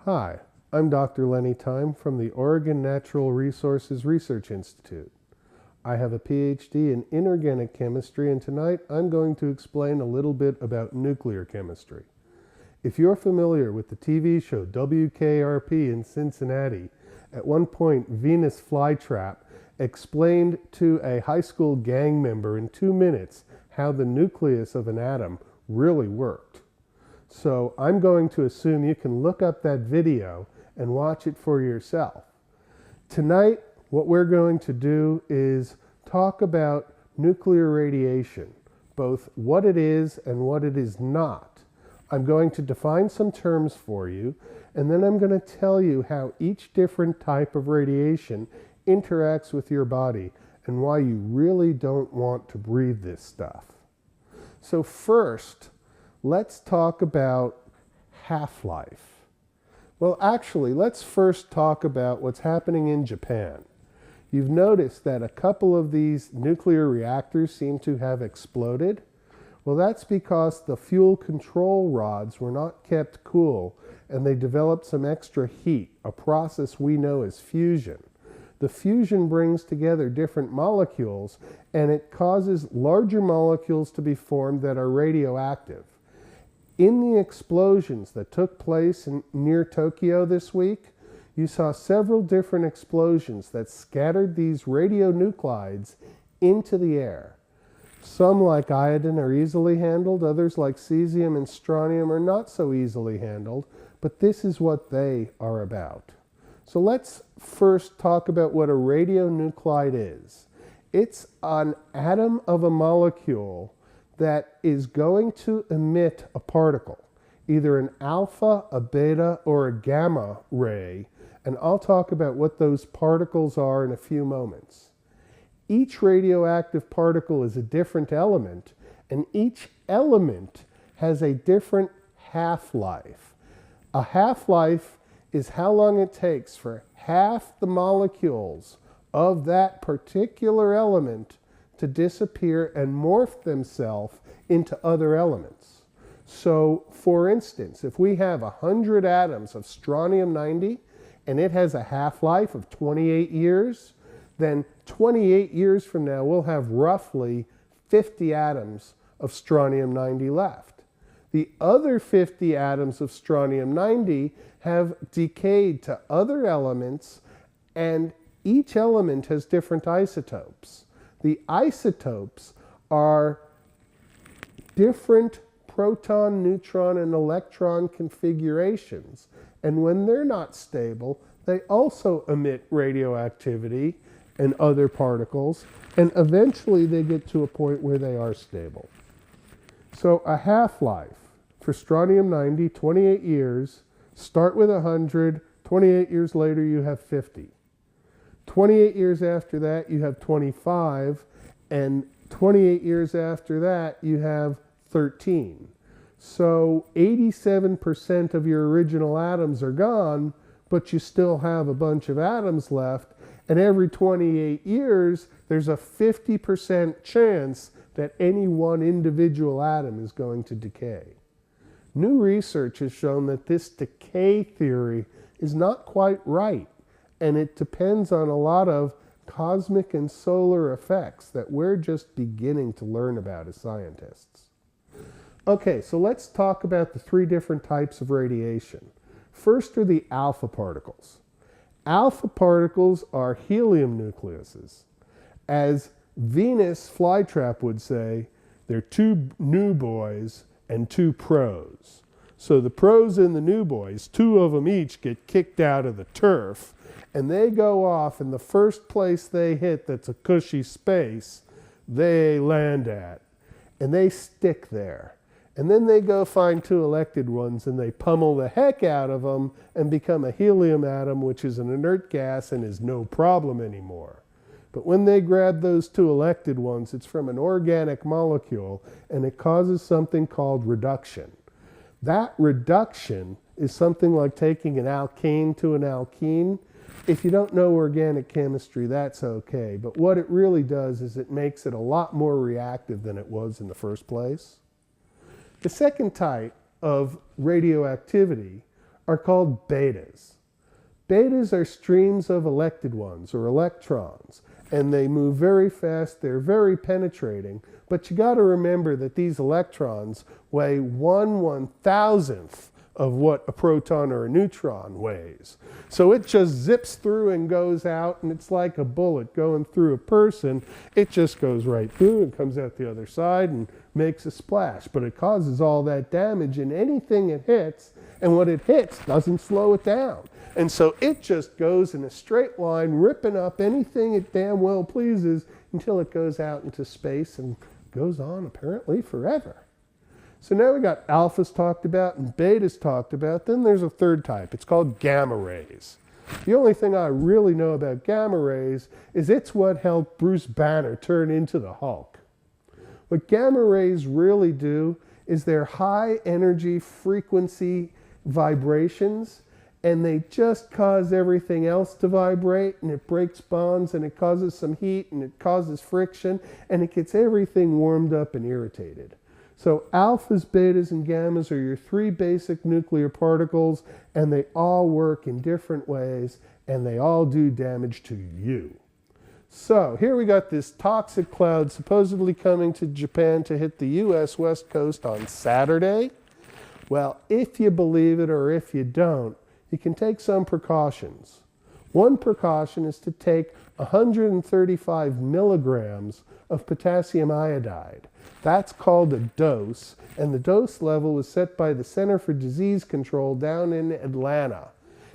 Hi, I'm Dr. Lenny from the Oregon Natural Resources Research Institute. I have a PhD in inorganic chemistry, and tonight I'm going to explain a little bit about nuclear chemistry. If you're familiar with the TV show WKRP in Cincinnati, at one point Venus Flytrap explained to a high school gang member in 2 minutes how the nucleus of an atom really worked. So I'm going to assume you can look up that video and watch it for yourself. Tonight, what we're going to do is talk about nuclear radiation, both what it is and what it is not. I'm going to define some terms for you, and then I'm going to tell you how each different type of radiation interacts with your body and why you really don't want to breathe this stuff. So first, let's talk about half-life. Well, actually, let's first talk about what's happening in Japan. You've noticed that a couple of these nuclear reactors seem to have exploded. Well, that's because the fuel control rods were not kept cool, and they developed some extra heat, a process we know as fusion. The fusion brings together different molecules, and it causes larger molecules to be formed that are radioactive. In the explosions that took place near Tokyo this week, you saw several different explosions that scattered these radionuclides into the air. Some, like iodine, are easily handled. Others, like cesium and strontium, are not so easily handled. But this is what they are about. So let's first talk about what a radionuclide is. It's an atom of a molecule that is going to emit a particle, either an alpha, a beta, or a gamma ray, and I'll talk about what those particles are in a few moments. Each radioactive particle is a different element, and each element has a different half-life. A half-life is how long it takes for half the molecules of that particular element to disappear and morph themselves into other elements. So, for instance, if we have 100 atoms of strontium-90 and it has a half-life of 28 years, then 28 years from now we'll have roughly 50 atoms of strontium-90 left. The other 50 atoms of strontium-90 have decayed to other elements, and each element has different isotopes. The isotopes are different proton, neutron, and electron configurations. And when they're not stable, they also emit radioactivity and other particles. And eventually they get to a point where they are stable. So a half-life for strontium-90, 28 years. Start with 100. 28 years later, you have 50. 28 years after that, you have 25, and 28 years after that, you have 13. So 87% of your original atoms are gone, but you still have a bunch of atoms left, and every 28 years, there's a 50% chance that any one individual atom is going to decay. New research has shown that this decay theory is not quite right, and it depends on a lot of cosmic and solar effects that we're just beginning to learn about as scientists. Okay, so let's talk about the three different types of radiation. First are the alpha particles. Alpha particles are helium nucleuses. As Venus Flytrap would say, they're two new boys and two pros. So the pros and the new boys, two of them each, get kicked out of the turf, and they go off, and the first place they hit that's a cushy space, they land at. And they stick there. And then they go find two elected ones, and they pummel the heck out of them and become a helium atom, which is an inert gas and is no problem anymore. But when they grab those two elected ones, it's from an organic molecule, and it causes something called reduction. That reduction is something like taking an alkane to an alkene. If you don't know organic chemistry, that's okay. But what it really does is it makes it a lot more reactive than it was in the first place. The second type of radioactivity are called betas. Betas are streams of elected ones, or electrons, and they move very fast, they're very penetrating, but you got to remember that these electrons weigh 1/1000th of what a proton or a neutron weighs. So it just zips through and goes out, and it's like a bullet going through a person. It just goes right through and comes out the other side and makes a splash, but it causes all that damage in anything it hits, and what it hits doesn't slow it down. And so it just goes in a straight line, ripping up anything it damn well pleases until it goes out into space and goes on apparently forever. So now we got alphas talked about and betas talked about. Then there's a third type. It's called gamma rays. The only thing I really know about gamma rays is it's what helped Bruce Banner turn into the Hulk. What gamma rays really do is they're high energy frequency vibrations, and they just cause everything else to vibrate, and it breaks bonds, and it causes some heat, and it causes friction, and it gets everything warmed up and irritated. So alphas, betas, and gammas are your three basic nuclear particles, and they all work in different ways, and they all do damage to you. So here we got this toxic cloud supposedly coming to Japan to hit the US West Coast on Saturday. Well, if you believe it or if you don't, you can take some precautions. One precaution is to take 135 milligrams of potassium iodide. That's called a dose, and the dose level was set by the Center for Disease Control down in Atlanta.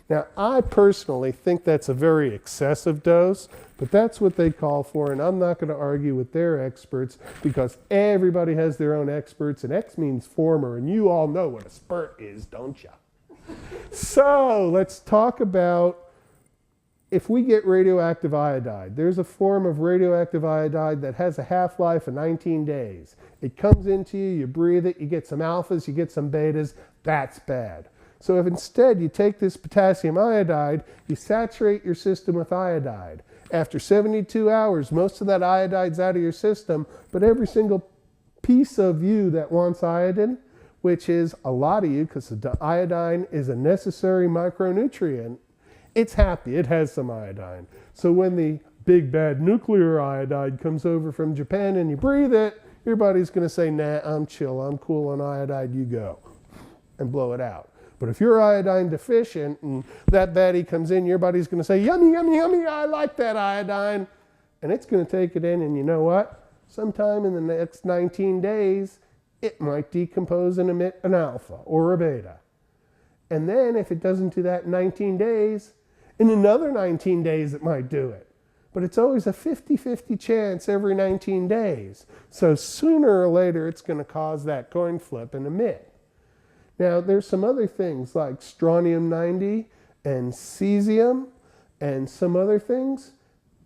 Now, I personally think that's a very excessive dose, but that's what they call for, and I'm not going to argue with their experts because everybody has their own experts, and X means former, and you all know what a spurt is, don't you? So let's talk about if we get radioactive iodide. There's a form of radioactive iodide that has a half-life of 19 days. It comes into you, you breathe it, you get some alphas, you get some betas. That's bad. So if instead you take this potassium iodide, you saturate your system with iodide. After 72 hours, most of that iodide's out of your system, but every single piece of you that wants iodine, which is a lot of you because the iodine is a necessary micronutrient, it's happy, it has some iodine. So when the big bad nuclear iodide comes over from Japan and you breathe it, your body's going to say, nah, I'm chill, I'm cool on iodide, you go, and blow it out. But if you're iodine deficient and that baddie comes in, your body's going to say, yummy, yummy, yummy, I like that iodine. And it's going to take it in, and you know what? Sometime in the next 19 days, it might decompose and emit an alpha or a beta. And then if it doesn't do that in 19 days, in another 19 days it might do it. But it's always a 50-50 chance every 19 days. So sooner or later it's going to cause that coin flip and emit. Now there's some other things like strontium-90 and cesium and some other things.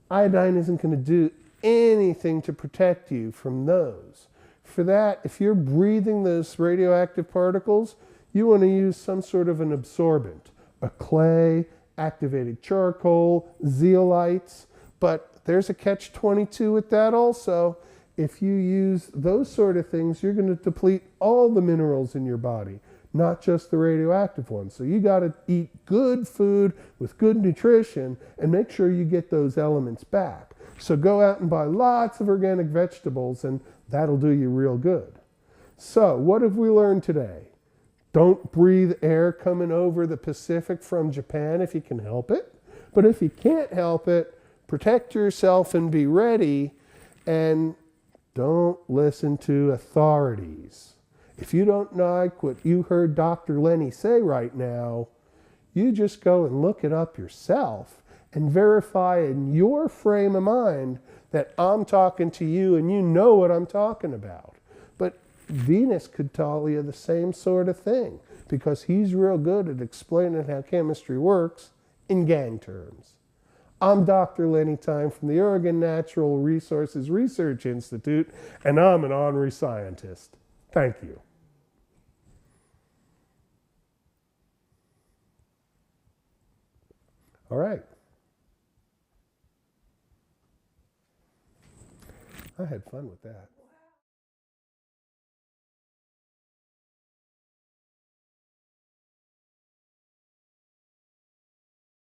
Iodine isn't going to do anything to protect you from those. For that, if you're breathing those radioactive particles, you want to use some sort of an absorbent, a clay, activated charcoal, zeolites, but there's a catch-22 with that also. If you use those sort of things, you're going to deplete all the minerals in your body, not just the radioactive ones. So you got to eat good food with good nutrition and make sure you get those elements back. So go out and buy lots of organic vegetables, and that'll do you real good. So what have we learned today? Don't breathe air coming over the Pacific from Japan if you can help it. But if you can't help it, protect yourself and be ready, and don't listen to authorities. If you don't like what you heard Dr. Lenny say right now, you just go and look it up yourself and verify in your frame of mind that I'm talking to you and you know what I'm talking about. But Venus could tell you the same sort of thing because he's real good at explaining how chemistry works in gang terms. I'm Dr. Lenny Time from the Oregon Natural Resources Research Institute, and I'm an honorary scientist. Thank you. All right. I had fun with that.